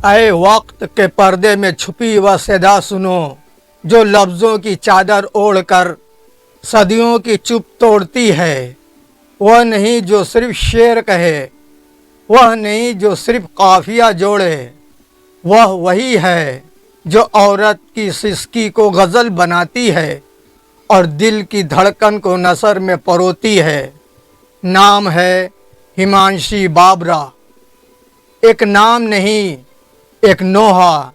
ऐ वक्त के पर्दे में छुपी वह सदा सुनो, जो लफ्ज़ों की चादर ओढ़कर सदियों की चुप तोड़ती है। वह नहीं जो सिर्फ शेर कहे, वह नहीं जो सिर्फ काफिया जोड़े, वह वही है जो औरत की सिसकी को गज़ल बनाती है और दिल की धड़कन को नसर में परोती है। नाम है हिमांशी बाबरा। एक नाम नहीं, एक नोहा,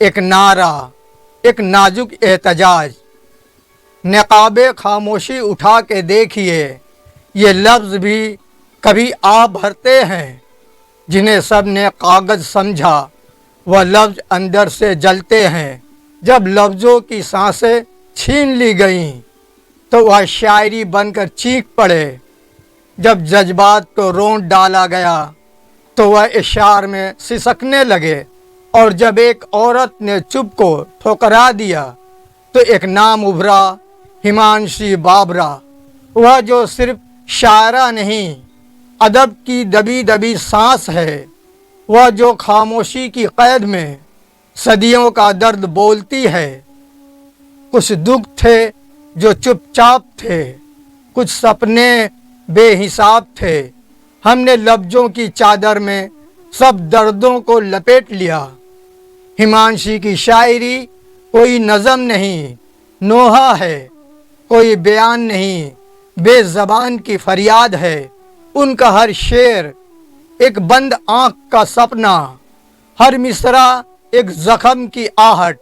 एक नारा, एक नाजुक एहतजाज। नकाबे खामोशी उठा के देखिए, ये लफ्ज़ भी कभी आप भरते हैं जिन्हें सब ने कागज़ समझा, वह लफ्ज़ अंदर से जलते हैं। जब लफ्ज़ों की सांसें छीन ली गईं तो वह शायरी बनकर चीख पड़े। जब जज्बात को रोंद डाला गया तो वह इशार में सिसकने लगे। और जब एक औरत ने चुप को ठुकरा दिया तो एक नाम उभरा, हिमांशी बाबरा। वह जो सिर्फ शायरा नहीं, अदब की दबी दबी सांस है। वह जो खामोशी की कैद में सदियों का दर्द बोलती है। कुछ दुख थे जो चुपचाप थे, कुछ सपने बेहिसाब थे। हमने लफ्ज़ों की चादर में सब दर्दों को लपेट लिया। हिमांशी की शायरी कोई नज़म नहीं, नोहा है, कोई बयान नहीं, बेज़बान की फरियाद है। उनका हर शेर एक बंद आँख का सपना, हर मिसरा एक ज़ख्म की आहट।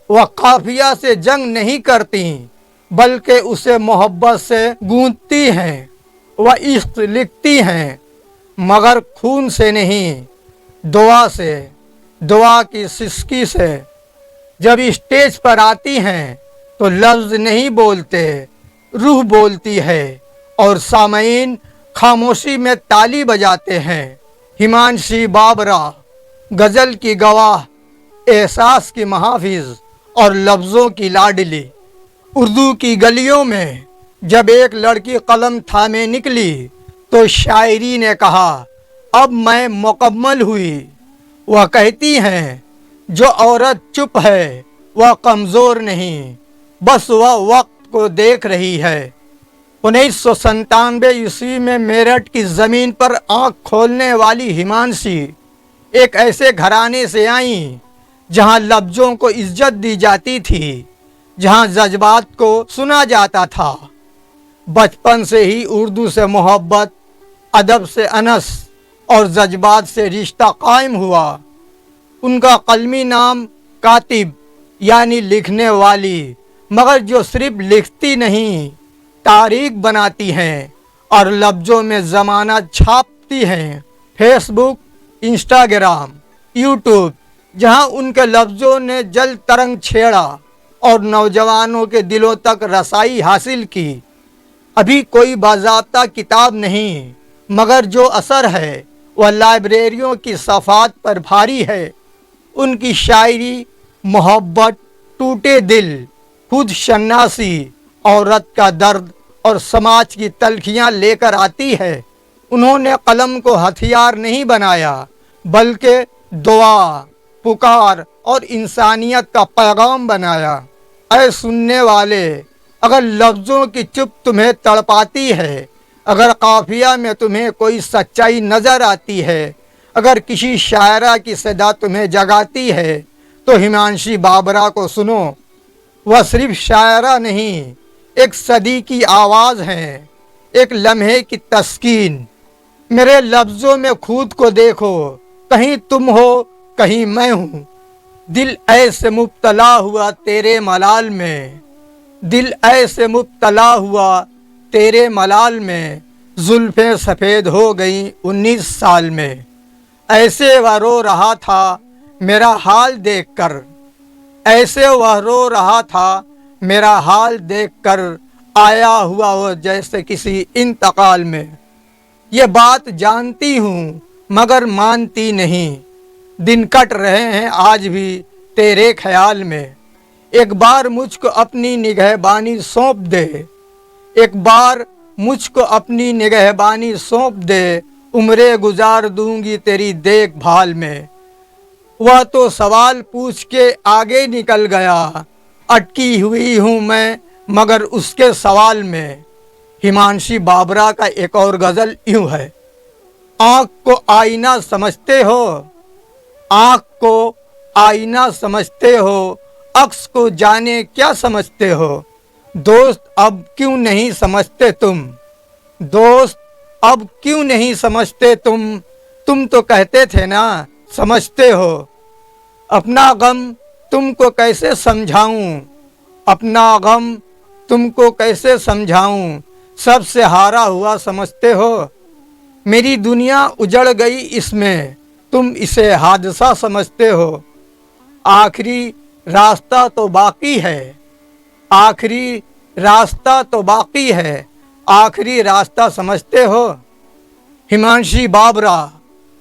वह काफिया से जंग नहीं करती बल्कि उसे मोहब्बत से गूंथती हैं। वह इश्क लिखती हैं मगर खून से नहीं, दुआ से, दुआ की सिसकी से। जब स्टेज पर आती हैं तो लफ्ज़ नहीं बोलते, रूह बोलती है और सामईन खामोशी में ताली बजाते हैं। हिमांशी बाबरा, गज़ल की गवाह, एहसास की महाफिज और लफ्ज़ों की लाडली। उर्दू की गलियों में जब एक लड़की कलम थामे निकली तो शायरी ने कहा, अब मैं मुकम्मल हुई। वह कहती हैं, जो औरत चुप है वह कमज़ोर नहीं, बस वह वक्त को देख रही है। 1997 ईस्वी में मेरठ की ज़मीन पर आँख खोलने वाली हिमांशी एक ऐसे घराने से आईं जहाँ लफ्ज़ों को इज्जत दी जाती थी, जहाँ जज्बात को सुना जाता था। बचपन से ही उर्दू से मोहब्बत, अदब से अनस और जज्बात से रिश्ता कायम हुआ। उनका कलमी नाम कातिब यानी लिखने वाली, मगर जो सिर्फ लिखती नहीं, तारीख बनाती हैं और लफ्ज़ों में ज़माना छापती हैं। फेसबुक, इंस्टाग्राम, यूट्यूब, जहां उनके लफ्ज़ों ने जल तरंग छेड़ा और नौजवानों के दिलों तक रसाई हासिल की। अभी कोई बाज़ाब्ता किताब नहीं, मगर जो असर है वह लाइब्रेरियों की सफ़ात पर भारी है। उनकी शायरी मोहब्बत, टूटे दिल, खुद शन्नासी, औरत का दर्द और समाज की तलखियाँ लेकर आती है। उन्होंने कलम को हथियार नहीं बनाया बल्कि दुआ, पुकार और इंसानियत का पैगाम बनाया। ऐ सुनने वाले, अगर लफ्ज़ों की चुप तुम्हें तड़पाती है, अगर काफिया में तुम्हें कोई सच्चाई नज़र आती है, अगर किसी शायरा की सदा तुम्हें जगाती है, तो हिमांशी बाबरा को सुनो। वह सिर्फ शायरा नहीं, एक सदी की आवाज़ है, एक लम्हे की तस्कीन। मेरे लफ्ज़ों में खुद को देखो, कहीं तुम हो कहीं मैं हूँ। दिल ऐसे मुब्तला हुआ तेरे मलाल में, दिल ऐसे मुब्तला हुआ तेरे मलाल में, जुल्फ़ें सफ़ेद हो गईं 19 साल में। ऐसे वह रो रहा था मेरा हाल देखकर, ऐसे वह रो रहा था मेरा हाल देखकर, आया हुआ वो जैसे किसी इंतकाल में। ये बात जानती हूँ मगर मानती नहीं, दिन कट रहे हैं आज भी तेरे ख्याल में। एक बार मुझको अपनी निगहबानी सौंप दे, एक बार मुझको अपनी निगहबानी सौंप दे, उम्रें गुजार दूंगी तेरी देखभाल में। वह तो सवाल पूछ के आगे निकल गया, अटकी हुई हूँ मैं मगर उसके सवाल में। हिमांशी बाबरा का एक और गज़ल यूँ है, आँख को आईना समझते हो, आँख को आईना समझते हो, अक्स को जाने क्या समझते हो। दोस्त अब क्यों नहीं समझते तुम, दोस्त अब क्यों नहीं समझते तुम तो कहते थे ना समझते हो। अपना गम तुमको कैसे समझाऊं, अपना गम तुमको कैसे समझाऊं, सबसे हारा हुआ समझते हो। मेरी दुनिया उजड़ गई इसमें, तुम इसे हादसा समझते हो। आखिरी रास्ता तो बाकी है, आखिरी रास्ता तो बाकी है, आखिरी रास्ता समझते हो। हिमांशी बाबरा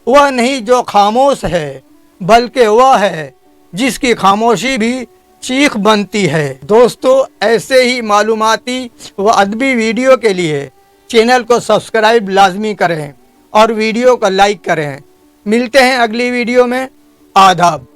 वह नहीं जो खामोश है, बल्कि वह है जिसकी खामोशी भी चीख बनती है। दोस्तों, ऐसे ही मालूमाती व अदबी वीडियो के लिए चैनल को सब्सक्राइब लाजमी करें और वीडियो को लाइक करें। मिलते हैं अगली वीडियो में। आदाब।